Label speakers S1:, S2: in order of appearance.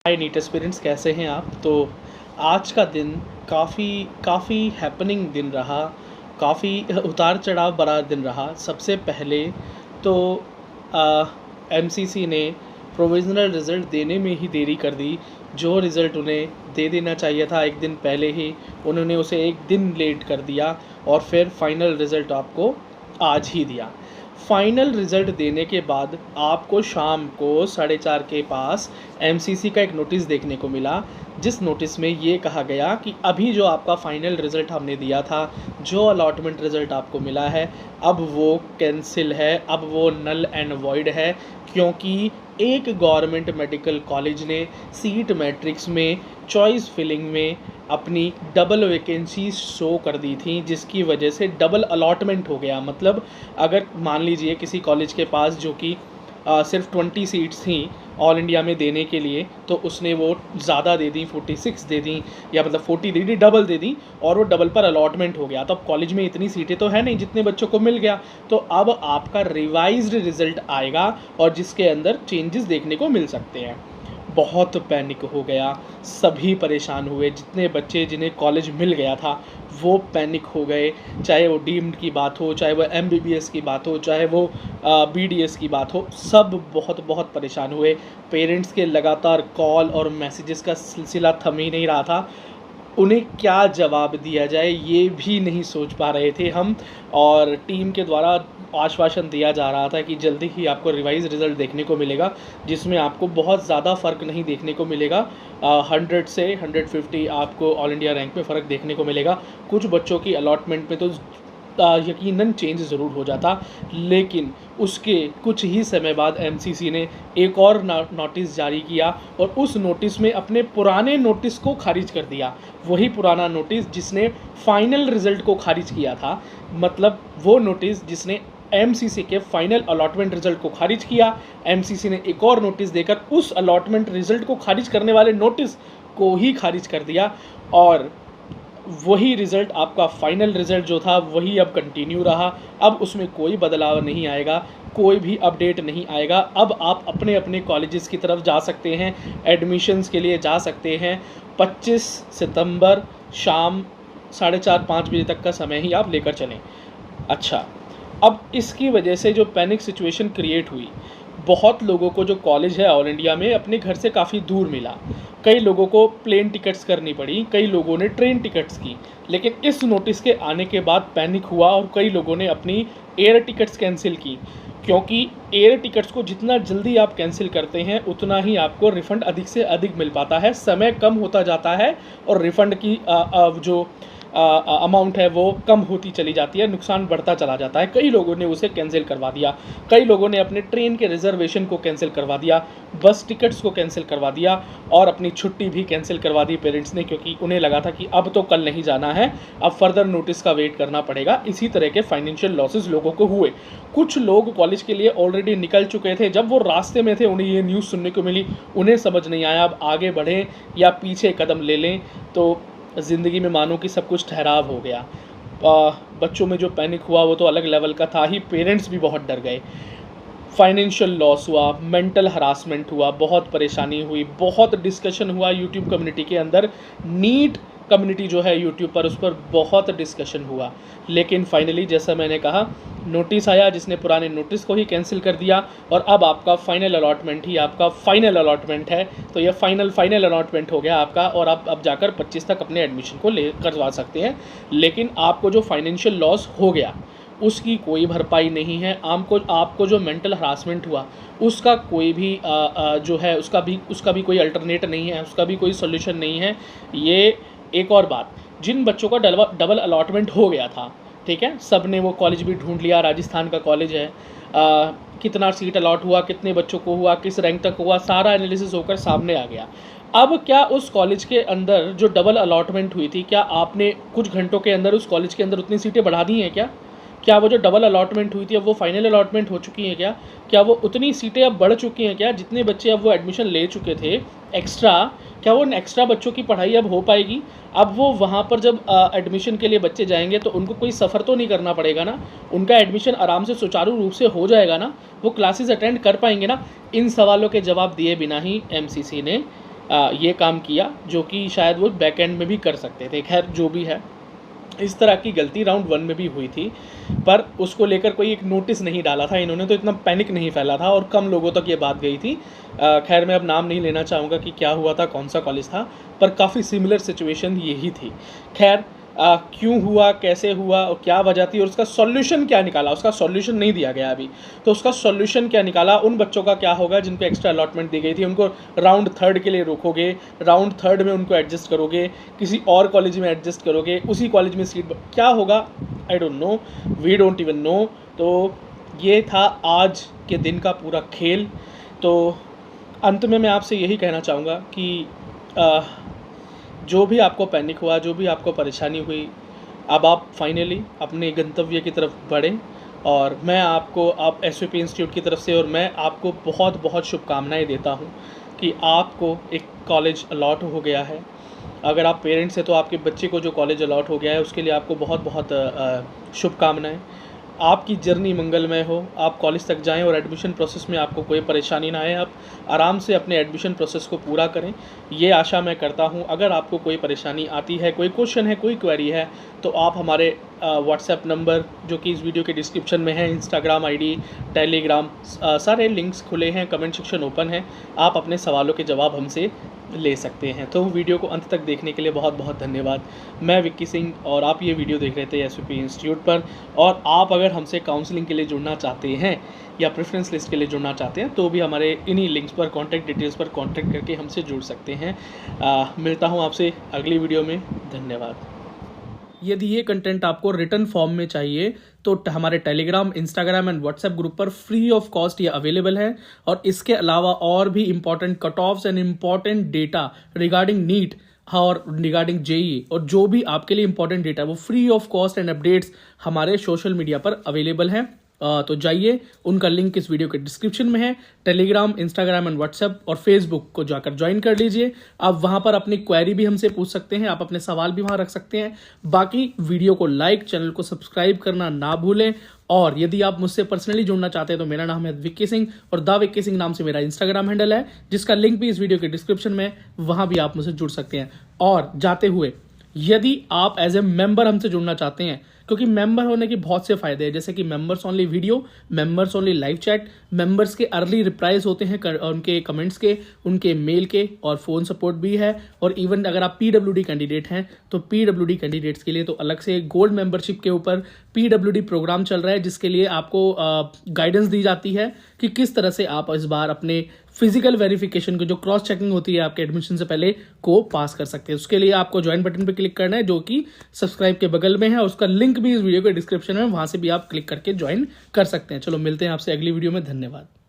S1: हाय NEET aspirants, कैसे हैं आप? तो आज का दिन काफ़ी काफ़ी हैपनिंग दिन रहा, काफ़ी उतार चढ़ाव भरा दिन रहा। सबसे पहले तो एमसीसी ने प्रोविज़नल रिज़ल्ट देने में ही देरी कर दी। जो रिज़ल्ट उन्हें दे देना चाहिए था एक दिन पहले ही, उन्होंने उसे एक दिन लेट कर दिया और फिर फाइनल रिज़ल्ट आपको आज ही दिया। फाइनल रिज़ल्ट देने के बाद आपको शाम को 4:30 के पास एमसीसी का एक नोटिस देखने को मिला, जिस नोटिस में ये कहा गया कि अभी जो आपका फाइनल रिज़ल्ट हमने दिया था, जो अलॉटमेंट रिज़ल्ट आपको मिला है, अब वो कैंसिल है, अब वो नल एंड वॉइड है, क्योंकि एक गवर्नमेंट मेडिकल कॉलेज ने सीट मैट्रिक्स में चॉइस फिलिंग में अपनी डबल वैकेंसी शो कर दी थी, जिसकी वजह से डबल अलॉटमेंट हो गया। मतलब अगर मान लीजिए किसी कॉलेज के पास जो कि सिर्फ 20 सीट्स थी ऑल इंडिया में देने के लिए, तो उसने वो ज़्यादा दे दी, 46 दे दी, या मतलब 40 दे दी, डबल दे दी, और वो डबल पर अलॉटमेंट हो गया। तो अब कॉलेज में इतनी सीटें तो है नहीं जितने बच्चों को मिल गया। तो अब आपका रिवाइज्ड रिज़ल्ट आएगा और जिसके अंदर चेंजेस देखने को मिल सकते हैं। बहुत पैनिक हो गया, सभी परेशान हुए। जितने बच्चे जिन्हें कॉलेज मिल गया था वो पैनिक हो गए, चाहे वो डीम्ड की बात हो, चाहे वो एमबीबीएस की बात हो, चाहे वो बीडीएस की बात हो, सब बहुत बहुत परेशान हुए। पेरेंट्स के लगातार कॉल और मैसेजेस का सिलसिला थम ही नहीं रहा था। उन्हें क्या जवाब दिया जाए ये भी नहीं सोच पा रहे थे हम, और टीम के द्वारा आश्वासन दिया जा रहा था कि जल्दी ही आपको रिवाइज रिज़ल्ट देखने को मिलेगा, जिसमें आपको बहुत ज़्यादा फ़र्क नहीं देखने को मिलेगा। 100 से 150 आपको ऑल इंडिया रैंक में फ़र्क देखने को मिलेगा। कुछ बच्चों की अलॉटमेंट में तो यकीनन चेंज ज़रूर हो जाता, लेकिन उसके कुछ ही समय बाद एमसीसी ने एक और नोटिस जारी किया और उस नोटिस में अपने पुराने नोटिस को खारिज कर दिया। वही पुराना नोटिस जिसने फाइनल रिज़ल्ट को खारिज किया था, मतलब वो नोटिस जिसने एमसीसी के फाइनल अलॉटमेंट रिज़ल्ट को खारिज किया, एमसीसी ने एक और नोटिस देकर उस अलॉटमेंट रिज़ल्ट को खारिज करने वाले नोटिस को ही खारिज कर दिया। और वही रिज़ल्ट, आपका फाइनल रिज़ल्ट जो था वही अब कंटिन्यू रहा। अब उसमें कोई बदलाव नहीं आएगा, कोई भी अपडेट नहीं आएगा। अब आप अपने अपने कॉलेजेस की तरफ जा सकते हैं, एडमिशन्स के लिए जा सकते हैं। 25 सितंबर शाम 4:30-5 बजे तक का समय ही आप लेकर चलें। अच्छा, अब इसकी वजह से जो पैनिक सिचुएशन क्रिएट हुई, बहुत लोगों को जो कॉलेज है ऑल इंडिया में अपने घर से काफ़ी दूर मिला। कई लोगों को प्लेन टिकट्स करनी पड़ी, कई लोगों ने ट्रेन टिकट्स की। लेकिन इस नोटिस के आने के बाद पैनिक हुआ और कई लोगों ने अपनी एयर टिकट्स कैंसिल की, क्योंकि एयर टिकट्स को जितना जल्दी आप कैंसिल करते हैं उतना ही आपको रिफ़ंड अधिक से अधिक मिल पाता है, समय कम होता जाता है और रिफ़ंड की जो अमाउंट है वो कम होती चली जाती है, नुकसान बढ़ता चला जाता है। कई लोगों ने उसे कैंसिल करवा दिया, कई लोगों ने अपने ट्रेन के रिजर्वेशन को कैंसिल करवा दिया, बस टिकट्स को कैंसिल करवा दिया और अपनी छुट्टी भी कैंसिल करवा दी पेरेंट्स ने, क्योंकि उन्हें लगा था कि अब तो कल नहीं जाना है, अब फर्दर नोटिस का वेट करना पड़ेगा। इसी तरह के फाइनेंशियल लॉसेस लोगों को हुए। कुछ लोग कॉलेज के लिए ऑलरेडी निकल चुके थे, जब वो रास्ते में थे उन्हें ये न्यूज़ सुनने को मिली, उन्हें समझ नहीं आया अब आगे बढ़ें या पीछे कदम ले लें। तो ज़िंदगी में मानो कि सब कुछ ठहराव हो गया। बच्चों में जो पैनिक हुआ वो तो अलग लेवल का था ही, पेरेंट्स भी बहुत डर गए। फाइनेंशियल लॉस हुआ, मेंटल हरासमेंट हुआ, बहुत परेशानी हुई, बहुत डिस्कशन हुआ यूट्यूब कम्युनिटी के अंदर। नीट कम्युनिटी जो है यूट्यूब पर, उस पर बहुत डिस्कशन हुआ। लेकिन फाइनली जैसा मैंने कहा, नोटिस आया जिसने पुराने नोटिस को ही कैंसिल कर दिया और अब आपका फाइनल अलॉटमेंट ही आपका फाइनल अलॉटमेंट है। तो ये फाइनल अलॉटमेंट हो गया आपका और आप अब जाकर 25 तक अपने एडमिशन को ले करवा सकते हैं। लेकिन आपको जो फाइनेंशियल लॉस हो गया उसकी कोई भरपाई नहीं है। आपको जो मेंटल हरासमेंट हुआ उसका कोई भी जो है उसका भी कोई अल्टरनेट नहीं है, उसका भी कोई सोल्यूशन नहीं है। ये एक और बात, जिन बच्चों का डबल अलॉटमेंट हो गया था, ठीक है, सब ने वो कॉलेज भी ढूंढ लिया, राजस्थान का कॉलेज है, कितना सीट अलॉट हुआ, कितने बच्चों को हुआ, किस रैंक तक हुआ, सारा एनालिसिस होकर सामने आ गया। अब क्या उस कॉलेज के अंदर जो डबल अलॉटमेंट हुई थी, क्या आपने कुछ घंटों के अंदर उस कॉलेज के अंदर उतनी सीटें बढ़ा दी हैं क्या वो जो डबल अलॉटमेंट हुई थी अब वो फाइनल अलॉटमेंट हो चुकी हैं क्या वो उतनी सीटें अब बढ़ चुकी हैं क्या? जितने बच्चे अब वो एडमिशन ले चुके थे एक्स्ट्रा, क्या वो उन एक्स्ट्रा बच्चों की पढ़ाई अब हो पाएगी? अब वो वहाँ पर जब एडमिशन के लिए बच्चे जाएंगे तो उनको कोई सफ़र तो नहीं करना पड़ेगा ना, उनका एडमिशन आराम से सुचारू रूप से हो जाएगा ना, वो क्लासेस अटेंड कर पाएंगे ना? इन सवालों के जवाब दिए बिना ही एमसीसी ने ये काम किया जो कि शायद वो बैक एंड में भी कर सकते थे। खैर जो भी है, इस तरह की गलती राउंड 1 में भी हुई थी, पर उसको लेकर कोई एक नोटिस नहीं डाला था इन्होंने, तो इतना पैनिक नहीं फैला था और कम लोगों तक ये बात गई थी। खैर मैं अब नाम नहीं लेना चाहूँगा कि क्या हुआ था, कौन सा कॉलेज था, पर काफ़ी सिमिलर सिचुएशन यही थी। खैर क्यों हुआ, कैसे हुआ और क्या वजह थी और उसका सॉल्यूशन क्या निकाला, उसका सॉल्यूशन नहीं दिया गया अभी। तो उसका सॉल्यूशन क्या निकाला, उन बच्चों का क्या होगा जिनको एक्स्ट्रा अलॉटमेंट दी गई थी, उनको राउंड 3 के लिए रोकोगे, राउंड 3 में उनको एडजस्ट करोगे, किसी और कॉलेज में एडजस्ट करोगे, उसी कॉलेज में सीट क्या होगा, I don't know, we don't even know. तो ये था आज के दिन का पूरा खेल। तो अंत में मैं आपसे यही कहना चाहूँगा कि जो भी आपको पैनिक हुआ, जो भी आपको परेशानी हुई, अब आप फाइनली अपने गंतव्य की तरफ बढ़ें। और मैं आपको आप SVP इंस्टीट्यूट की तरफ से और मैं आपको बहुत बहुत शुभकामनाएं देता हूं कि आपको एक कॉलेज अलॉट हो गया है। अगर आप पेरेंट्स हैं तो आपके बच्चे को जो कॉलेज अलॉट हो गया है उसके लिए आपको बहुत बहुत शुभकामनाएं। आपकी जर्नी मंगलमय हो, आप कॉलेज तक जाएं और एडमिशन प्रोसेस में आपको कोई परेशानी ना आए, आप आराम से अपने एडमिशन प्रोसेस को पूरा करें, ये आशा मैं करता हूं। अगर आपको कोई परेशानी आती है, कोई क्वेश्चन है, कोई क्वेरी है, तो आप हमारे व्हाट्सएप नंबर जो कि इस वीडियो के डिस्क्रिप्शन में है, इंस्टाग्राम ID, टेलीग्राम, सारे लिंक्स खुले हैं, कमेंट सेक्शन ओपन है, आप अपने सवालों के जवाब हमसे ले सकते हैं। तो वीडियो को अंत तक देखने के लिए बहुत बहुत धन्यवाद। मैं विक्की सिंह और आप ये वीडियो देख रहे थे SVP इंस्टीट्यूट पर। और आप अगर हमसे काउंसलिंग के लिए जुड़ना चाहते हैं या प्रेफरेंस लिस्ट के लिए जुड़ना चाहते हैं तो भी हमारे इन्हीं लिंक्स पर, कॉन्टैक्ट डिटेल्स पर कॉन्टैक्ट करके हमसे जुड़ सकते हैं। मिलता हूँ आपसे अगली वीडियो में। धन्यवाद। यदि ये कंटेंट आपको रिटर्न फॉर्म में चाहिए तो हमारे Telegram, Instagram and WhatsApp group पर फ्री ऑफ कॉस्ट ये अवेलेबल है। और इसके अलावा और भी important cut offs and important data regarding NEET और रिगार्डिंग JEE और जो भी आपके लिए इंपॉर्टेंट डेटा वो free of cost and updates हमारे सोशल मीडिया पर अवेलेबल हैं। तो जाइए, उनका लिंक इस वीडियो के डिस्क्रिप्शन में है। टेलीग्राम, इंस्टाग्राम एंड व्हाट्सएप और फेसबुक को जाकर ज्वाइन कर लीजिए। आप वहां पर अपनी क्वेरी भी हमसे पूछ सकते हैं, आप अपने सवाल भी वहां रख सकते हैं। बाकी वीडियो को लाइक, चैनल को सब्सक्राइब करना ना भूलें। और यदि आप मुझसे पर्सनली जुड़ना चाहते हैं तो मेरा नाम है विक्की सिंह और द विक्की सिंह नाम से मेरा इंस्टाग्राम हैंडल है, जिसका लिंक भी इस वीडियो के डिस्क्रिप्शन में, वहां भी आप मुझसे जुड़ सकते हैं। और जाते हुए, यदि आप एज ए मेंबर हमसे जुड़ना चाहते हैं, क्योंकि मेंबर होने के बहुत से फायदे हैं, जैसे कि members only video, members only live chat, members के अर्ली रिप्लाईज होते हैं उनके कमेंट्स के, उनके मेल के, और फोन सपोर्ट भी है। और इवन अगर आप PWD कैंडिडेट हैं तो PWD कैंडिडेट्स के लिए तो अलग से गोल्ड मेंबरशिप के ऊपर PWD प्रोग्राम चल रहा है, जिसके लिए आपको गाइडेंस दी जाती है कि किस तरह से आप इस बार अपने फिजिकल वेरिफिकेशन को, जो क्रॉस चेकिंग होती है आपके एडमिशन से पहले, को पास कर सकते हैं। उसके लिए आपको ज्वाइन बटन पर क्लिक करना है जो कि सब्सक्राइब के बगल में है, और उसका लिंक भी इस वीडियो के डिस्क्रिप्शन में, वहां से भी आप क्लिक करके ज्वाइन कर सकते हैं। चलो मिलते हैं आपसे अगली वीडियो में। धन्यवाद।